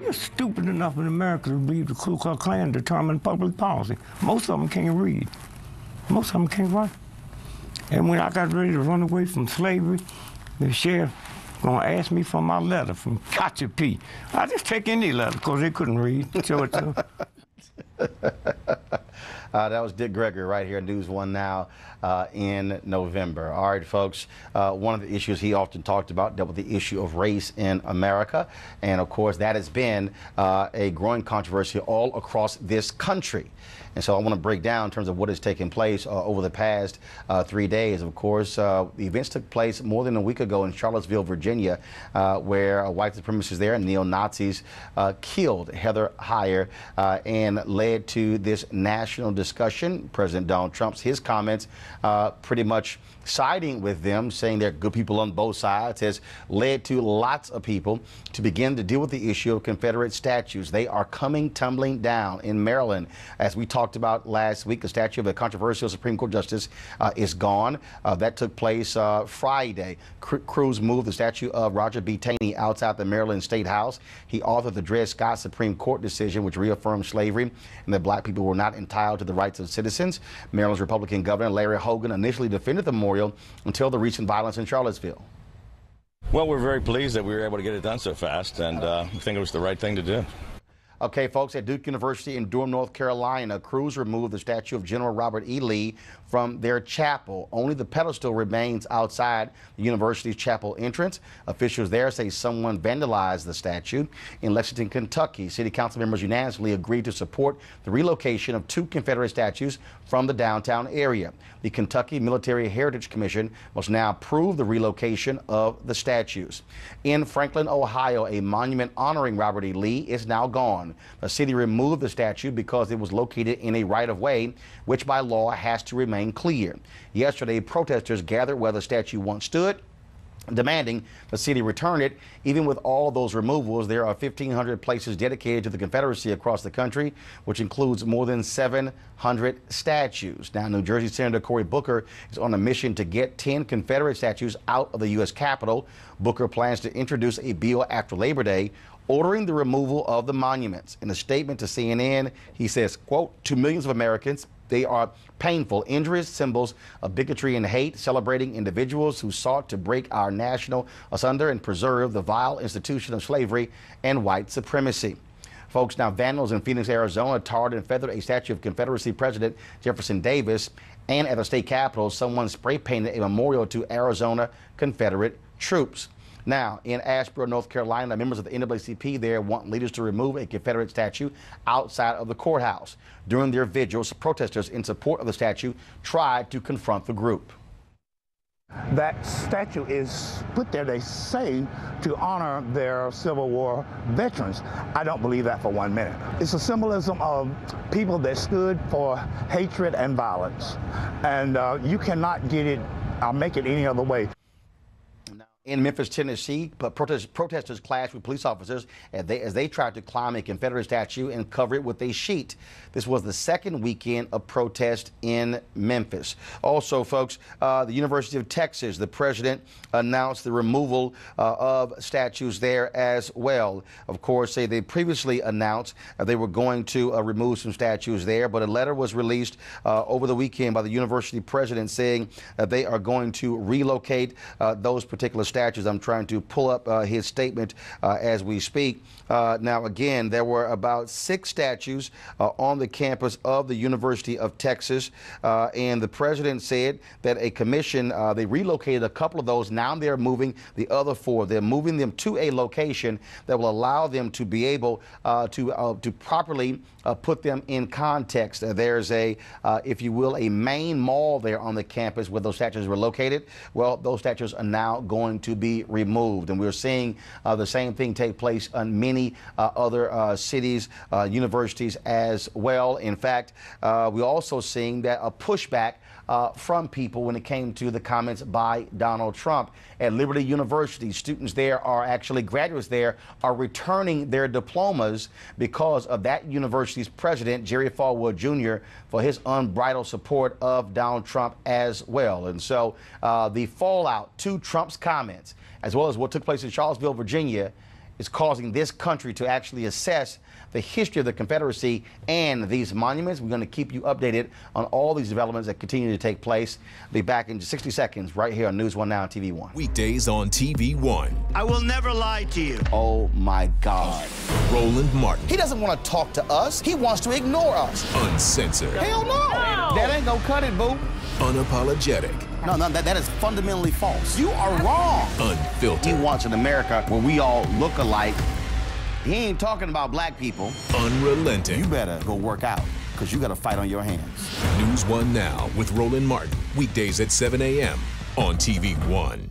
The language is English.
They're stupid enough in America to believe the Ku Klux Klan determined public policy. Most of them can't read. Most of them can't write. And when I got ready to run away from slavery, the sheriff gonna ask me for my letter from Gotcha P. I just take any letter because they couldn't read. Show it to them. That was Dick Gregory right here, NewsOne Now, in November. All right, folks, one of the issues he often talked about dealt with the issue of race in America. And, of course, that has been a growing controversy all across this country. And so I want to break down in terms of what has taken place over the past 3 days. Of course, the events took place more than a week ago in Charlottesville, Virginia, where white supremacists there and neo-Nazis killed Heather Heyer and led to this national discussion. President Donald Trump's comments pretty much siding with them, saying they're good people on both sides, has led to lots of people to begin to deal with the issue of Confederate statues. They are coming tumbling down in Maryland. As we talked about last week, the statue of a controversial Supreme Court justice is gone. That took place Friday. Crews moved the statue of Roger B. Taney outside the Maryland State House. He authored the Dred Scott Supreme Court decision, which reaffirmed slavery and that black people were not entitled to the rights of citizens. Maryland's Republican Governor Larry Hogan initially defended the memorial until the recent violence in Charlottesville. Well, we're very pleased that we were able to get it done so fast, and we think it was the right thing to do. Okay, folks, at Duke University in Durham, North Carolina, crews removed the statue of General Robert E. Lee from their chapel. Only the pedestal remains outside the university's chapel entrance. Officials there say someone vandalized the statue. In Lexington, Kentucky, city council members unanimously agreed to support the relocation of 2 Confederate statues from the downtown area. The Kentucky Military Heritage Commission must now approve the relocation of the statues. In Franklin, Ohio, a monument honoring Robert E. Lee is now gone. The city removed the statue because it was located in a right-of-way, which by law has to remain clear. Yesterday, protesters gathered where the statue once stood, demanding the city return it. Even with all those removals, there are 1,500 places dedicated to the Confederacy across the country, which includes more than 700 statues. Now, New Jersey Senator Cory Booker is on a mission to get 10 Confederate statues out of the U.S. Capitol. Booker plans to introduce a bill after Labor Day ordering the removal of the monuments. In a statement to CNN, he says, quote, "To millions of Americans, they are painful, injurious symbols of bigotry and hate, celebrating individuals who sought to break our national asunder and preserve the vile institution of slavery and white supremacy." Folks, now vandals in Phoenix, Arizona tarred and feathered a statue of Confederacy President Jefferson Davis, and at the state capitol, someone spray painted a memorial to Arizona Confederate troops. Now, in Asheboro, North Carolina, members of the NAACP there want leaders to remove a Confederate statue outside of the courthouse. During their vigils, protesters in support of the statue tried to confront the group. That statue is put there, they say, to honor their Civil War veterans. I don't believe that for 1 minute. It's a symbolism of people that stood for hatred and violence. And you cannot get it, or make it any other way. In Memphis, Tennessee, but protesters clashed with police officers as they tried to climb a Confederate statue and cover it with a sheet. This was the second weekend of protest in Memphis. Also, folks, the University of Texas, the president announced the removal of statues there as well. Of course, they previously announced they were going to remove some statues there, but a letter was released over the weekend by the university president saying that they are going to relocate those particular statues. I'm trying to pull up his statement as we speak. Now, again, there were about 6 statues on the campus of the University of Texas, and the president said that a commission, they relocated a couple of those. Now they're moving the other 4. They're moving them to a location that will allow them to be able to properly put them in context. There's if you will, a main mall there on the campus where those statues were located. Well, those statues are now going to be removed, and we're seeing the same thing take place in many other cities, universities as well. In fact, we're also seeing that a pushback from people when it came to the comments by Donald Trump. At Liberty University, students there are actually, graduates there are returning their diplomas because of that university's president, Jerry Falwell Jr., for his unbridled support of Donald Trump as well. And so the fallout to Trump's comments, as well as what took place in Charlottesville, Virginia, is causing this country to actually assess the history of the Confederacy and these monuments. We're going to keep you updated on all these developments that continue to take place. Be back in 60 seconds right here on NewsOne Now TV 1. Weekdays on TV 1. I will never lie to you. Oh my God. Roland Martin. He doesn't want to talk to us. He wants to ignore us. Uncensored. Hell no. That ain't gonna cut it, boo. Unapologetic. No, that is fundamentally false. You are wrong. Unfiltered. He wants an America where we all look alike. He ain't talking about black people. Unrelenting. You better go work out, because you got a fight on your hands. NewsOne Now with Roland Martin. Weekdays at 7 a.m. on TV 1.